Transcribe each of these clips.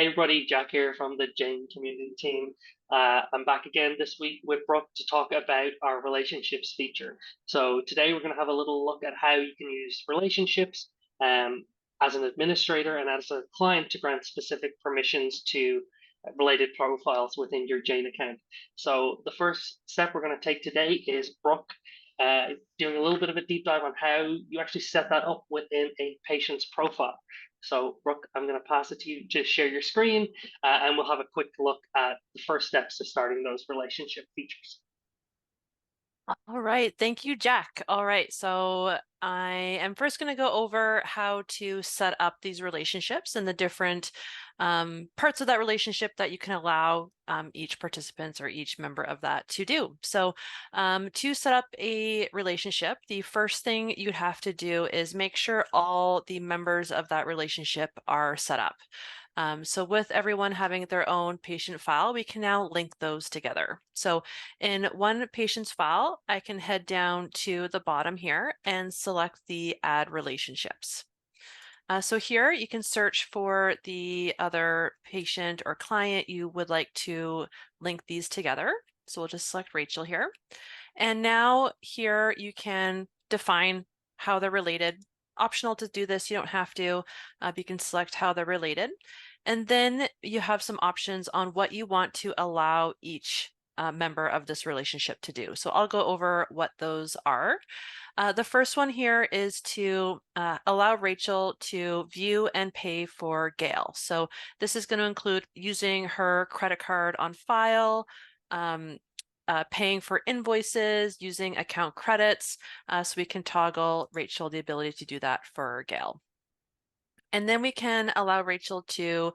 Hey everybody, Jack here from the Jane community team. I'm back again this week with Brooke to talk about our relationships feature. So today we're going to have a little look at how you can use relationships um, as an administrator and as a client to grant specific permissions to related profiles within your Jane account. So the first step we're going to take today is Brooke doing a little bit of a deep dive on how you actually set that up within a patient's profile. So, Brooke, I'm going to pass it to you to share your screen, and we'll have a quick look at the first steps to starting those relationship features. All right, thank you, Jack. All right, so I am first going to go over how to set up these relationships and the different parts of that relationship that you can allow each participant or each member of that to do. So to set up a relationship, the first thing you'd have to do is make sure all the members of that relationship are set up. So with everyone having their own patient file, we can now link those together. So in one patient's file, I can head down to the bottom here and select the Add Relationships. So here you can search for the other patient or client you would like to link these together. So we'll just select Rachel here. And now here you can define how they're related. Optional to do this, you don't have to. You can select how they're related. And then you have some options on what you want to allow each member of this relationship to do. So I'll go over what those are. The first one here is to allow Rachel to view and pay for Gail. So this is going to include using her credit card on file, paying for invoices, using account credits, so we can toggle Rachel the ability to do that for Gail. And then we can allow Rachel to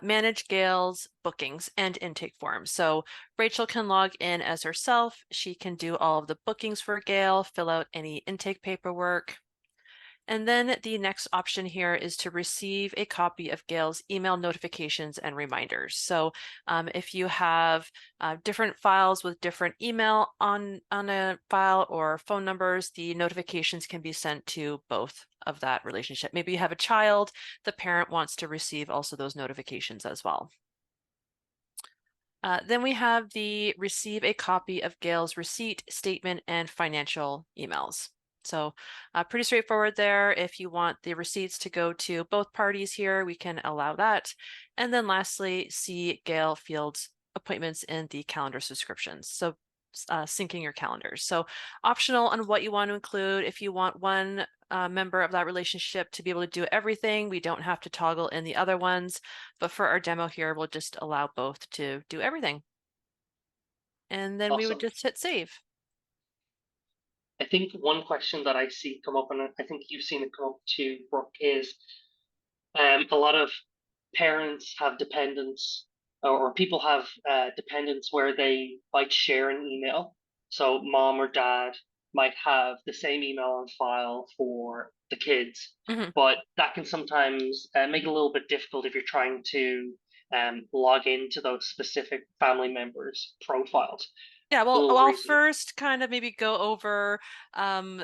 manage Gail's bookings and intake forms. So Rachel can log in as herself. She can do all of the bookings for Gail, fill out any intake paperwork. And then the next option here is to receive a copy of Gail's email notifications and reminders. So if you have different files with different email on a file or phone numbers, the notifications can be sent to both of that relationship. Maybe you have a child, the parent wants to receive also those notifications as well. Then we have the receive a copy of Gail's receipt, statement, and financial emails. So pretty straightforward there. If you want the receipts to go to both parties here, we can allow that. And then lastly, see Gail Field's appointments in the calendar subscriptions. So syncing your calendars. So optional on what you want to include. If you want one member of that relationship to be able to do everything, we don't have to toggle in the other ones. But for our demo here, we'll just allow both to do everything. And then we would Awesome. just hit save. I think one question that I see come up, and I think you've seen it come up too, Brooke, is a lot of parents have dependents, or people have dependents where they might share an email. So mom or dad might have the same email on file for the kids, Mhm. but that can sometimes make it a little bit difficult if you're trying to log into those specific family members' profiles. Yeah, A well, little I'll reason. first kind of maybe go over um,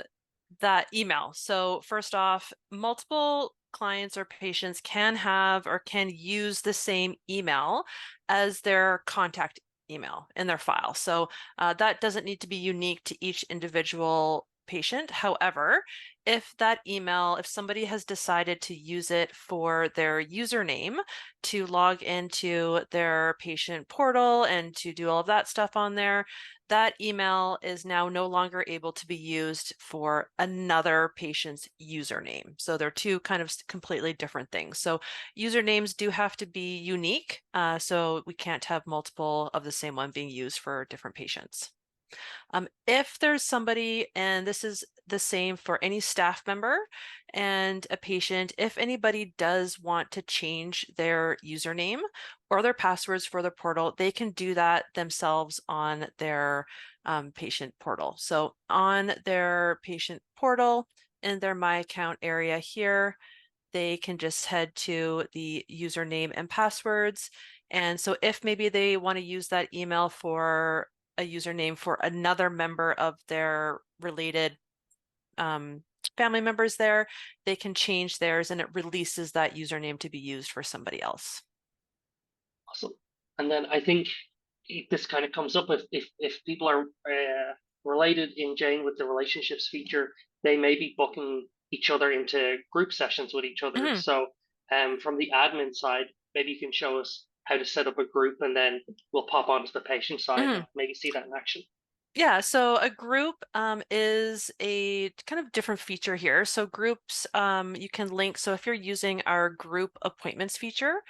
that email. So first off, multiple clients or patients can have or can use the same email as their contact email in their file. So that doesn't need to be unique to each individual patient. However, if that email, if somebody has decided to use it for their username to log into their patient portal and to do all of that stuff on there, that email is now no longer able to be used for another patient's username. So they're two kind of completely different things. So usernames do have to be unique. So we can't have multiple of the same one being used for different patients. If there's somebody, and this is the same for any staff member and a patient, if anybody does want to change their username or their passwords for their portal, they can do that themselves on their patient portal. So on their patient portal, in their My Account area here, they can just head to the username and passwords. And so if maybe they want to use that email for a username for another member of their related family members there, they can change theirs and it releases that username to be used for somebody else. Awesome. And then I think this kind of comes up if people are related in Jane with the relationships feature, they may be booking each other into group sessions with each other. Mhm, So from the admin side, maybe you can show us how to set up a group, and then we'll pop onto the patient side and mhm. maybe see that in action. Yeah, so a group is a kind of different feature here. So groups you can link. So if you're using our group appointments feature,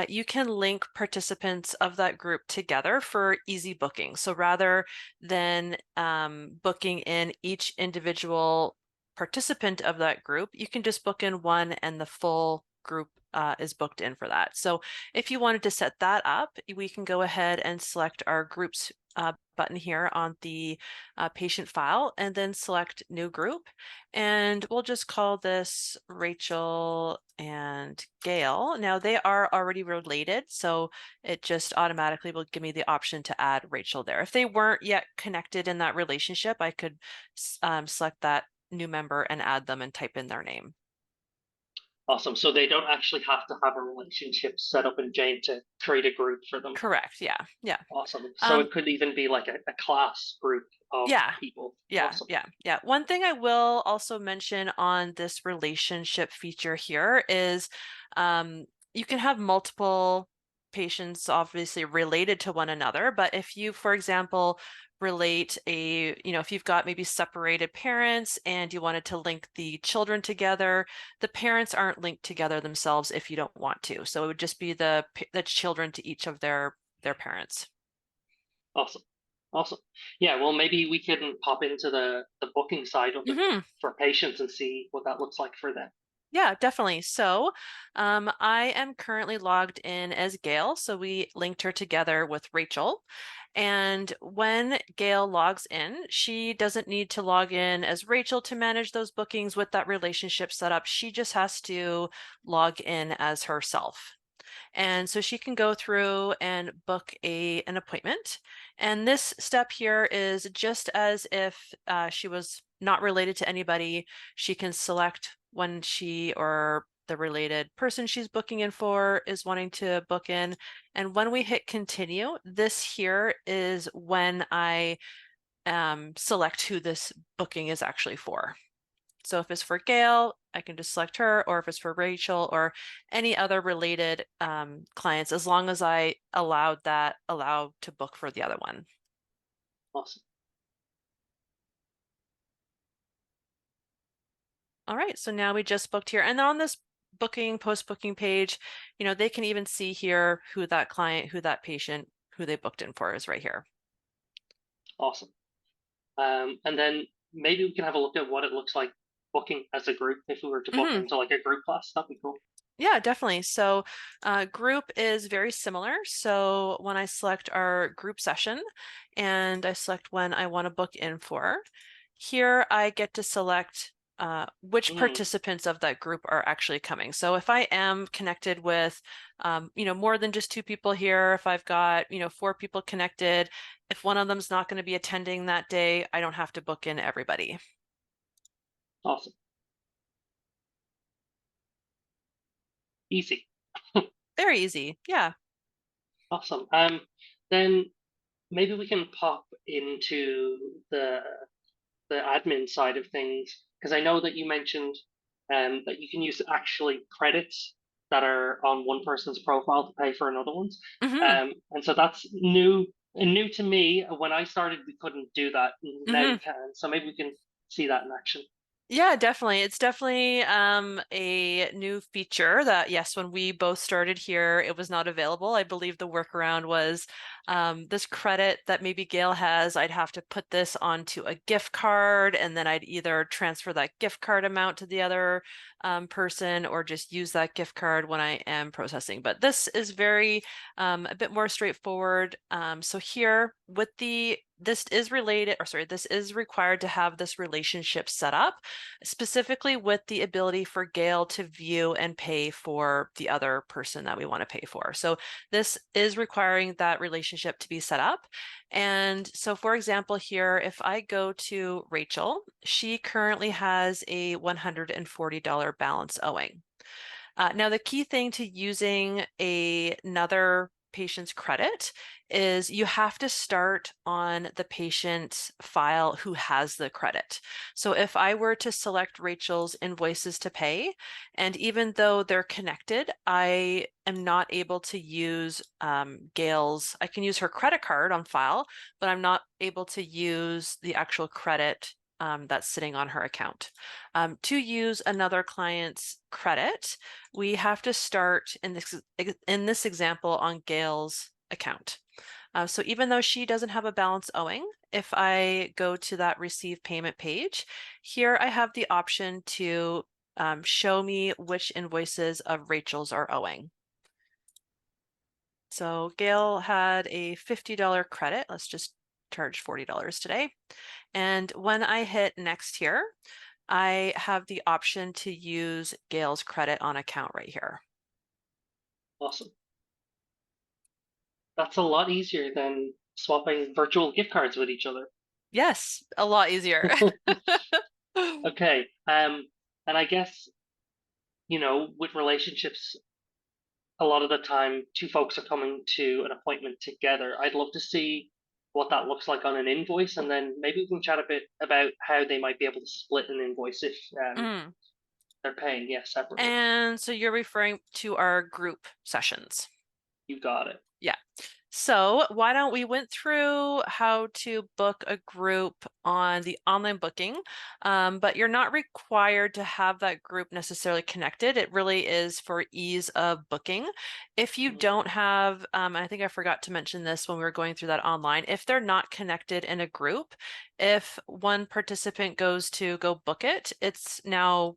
you can link participants of that group together for easy booking. So rather than booking in each individual participant of that group, you can just book in one and the full group is booked in for that. So if you wanted to set that up, we can go ahead and select our groups button here on the patient file and then select new group. And we'll just call this Rachel and Gail. Now they are already related, so it just automatically will give me the option to add Rachel there. If they weren't yet connected in that relationship, I could select that new member and add them and type in their name. Awesome. So they don't actually have to have a relationship set up in Jane to create a group for them. Correct. Yeah. Yeah. Awesome. So Um, it could even be like a class group of yeah. people. Yeah, Awesome. yeah, yeah. One thing I will also mention on this relationship feature here is you can have multiple patients obviously related to one another, but if you, for example, relate if you've got maybe separated parents and you wanted to link the children together, the parents aren't linked together themselves if you don't want to. So it would just be the children to each of their parents. Awesome. Awesome. Yeah, well, maybe we can pop into the booking side of it Mhm. for patients and see what that looks like for them. Yeah, definitely. So, I am currently logged in as Gail, so we linked her together with Rachel. And when Gail logs in, she doesn't need to log in as Rachel to manage those bookings with that relationship set up. She just has to log in as herself. And so she can go through and book an appointment. And this step here is just as if she was not related to anybody. She can select when she or the related person she's booking in for is wanting to book in. And when we hit continue, this here is when I select who this booking is actually for. So if it's for Gail, I can just select her, or if it's for Rachel or any other related clients, as long as I allow to book for the other one. Awesome. All right, so now we just booked here. And then on this post-booking page, they can even see here who that client, who that patient, who they booked in for is right here. Awesome. And then maybe we can have a look at what it looks like booking as a group if we were to book Mhm. into like a group class. That'd be cool. Yeah, definitely. So group is very similar. So when I select our group session and I select when I want to book in for, here I get to select which Mm, participants of that group are actually coming. So if I am connected with, more than just two people here, if I've got, four people connected, if one of them's not going to be attending that day, I don't have to book in everybody. awesome. Easy. Very easy. Yeah. Awesome. Then maybe we can pop into the admin side of things because I know that you mentioned that you can use actually credits that are on one person's profile to pay for another one's. Hmm. And so that's new and new to me. When I started, we couldn't do that. Now Hmm. you can. So maybe we can see that in action. Yeah, definitely. It's definitely a new feature that, yes, when we both started here, it was not available. I believe the workaround was this credit that maybe Gail has, I'd have to put this onto a gift card, and then I'd either transfer that gift card amount to the other person or just use that gift card when I am processing. But this is very a bit more straightforward. So here with this is related, or sorry, this is required to have this relationship set up specifically with the ability for Gail to view and pay for the other person that we want to pay for. So this is requiring that relationship to be set up. And so, for example, here, if I go to Rachel, she currently has a $140 balance owing. Now, the key thing to using another patient's credit is you have to start on the patient file who has the credit. So if I were to select Rachel's invoices to pay, and even though they're connected, I am not able to use Gail's, I can use her credit card on file, but I'm not able to use the actual credit that's sitting on her account. To use another client's credit, we have to start in this example on Gail's account. So even though she doesn't have a balance owing, if I go to that receive payment page, here I have the option to show me which invoices of Rachel's are owing. So Gail had a $50 credit. Let's just charge $40 today. And when I hit next here, I have the option to use Gail's credit on account right here. Awesome. That's a lot easier than swapping virtual gift cards with each other. Yes, a lot easier. Okay. And I guess, with relationships, a lot of the time, two folks are coming to an appointment together. I'd love to see what that looks like on an invoice, and then maybe we can chat a bit about how they might be able to split an invoice if Mm. they're paying, separately. And so you're referring to our group sessions. You got it. Yeah. So why don't we went through how to book a group on the online booking, but you're not required to have that group necessarily connected. It really is for ease of booking. If you Mm. don't have, I think I forgot to mention this when we were going through that online, if they're not connected in a group, if one participant goes to go book it, it's now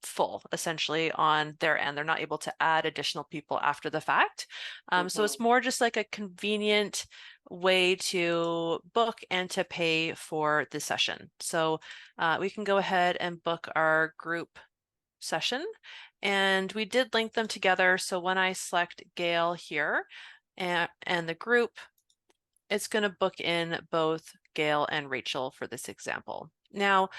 full essentially on their end. They're not able to add additional people after the fact. So Mhm. it's more just like a convenient way to book and to pay for the session. So we can go ahead and book our group session. And we did link them together. So when I select Gail here and the group, it's going to book in both Gail and Rachel for this example. Now,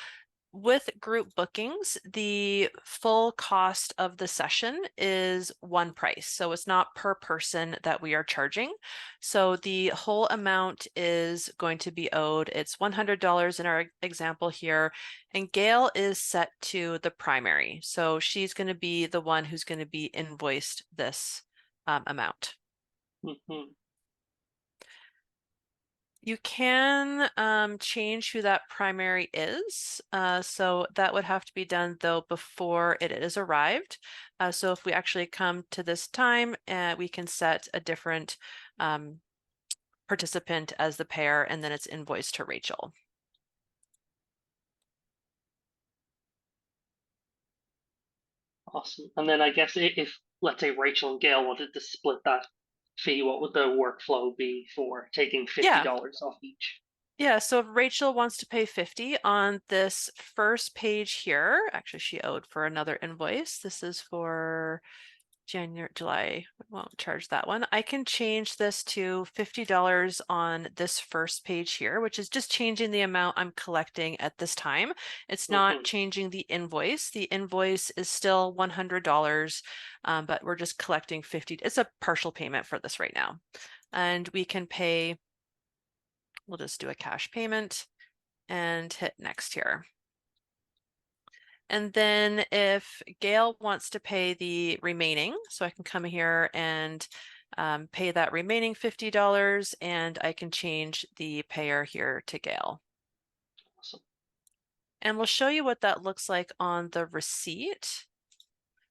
with group bookings, the full cost of the session is one price. So it's not per person that we are charging. So the whole amount is going to be owed. It's $100 in our example here. And Gail is set to the primary. So she's going to be the one who's going to be invoiced this amount. Mhm. You can change who that primary is. So that would have to be done though before it is arrived. So if we actually come to this time, we can set a different participant as the payer and then it's invoiced to Rachel. Awesome. And then I guess if, let's say, Rachel and Gail wanted to split that fee, what would the workflow be for taking Yeah. $50 off each? Yeah, so if Rachel wants to pay 50 on this first page here, actually she owed for another invoice. This is for January, July, we won't charge that one. I can change this to $50 on this first page here, which is just changing the amount I'm collecting at this time. It's not Mhm. changing the invoice. The invoice is still $100, but we're just collecting 50. It's a partial payment for this right now. And we can pay, we'll just do a cash payment and hit next here. And then if Gail wants to pay the remaining, so I can come here and pay that remaining $50 and I can change the payer here to Gail. Awesome. And we'll show you what that looks like on the receipt.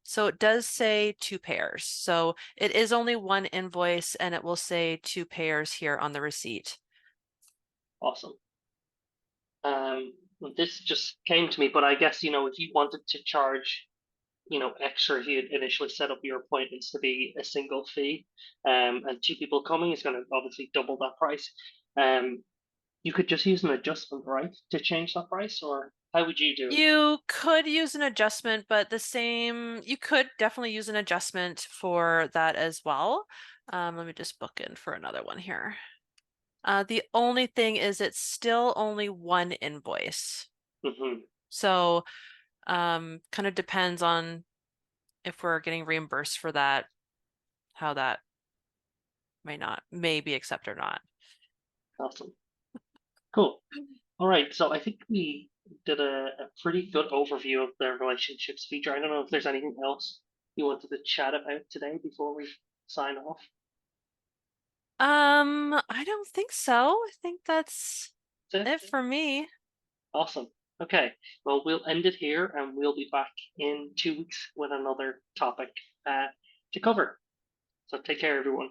So it does say two payers. So it is only one invoice and it will say two payers here on the receipt. Awesome. This just came to me, but I guess, if you wanted to charge, extra, if you had initially set up your appointments to be a single fee, and two people coming is going to obviously double that price. Um, you could just use an adjustment, right, to change that price, or how would you do it? You could use an adjustment, but you could definitely use an adjustment for that as well. Let me just book in for another one here. The only thing is it's still only one invoice. Hmm. So kind of depends on if we're getting reimbursed for that, how that may be accept or not. Awesome. Cool. All right. So I think we did a pretty good overview of the relationships feature. I don't know if there's anything else you wanted to chat about today before we sign off. I don't think so. I think that's That's it it. for me. Awesome. Okay. Well, we'll end it here and we'll be back in 2 weeks with another topic to cover. So take care, everyone.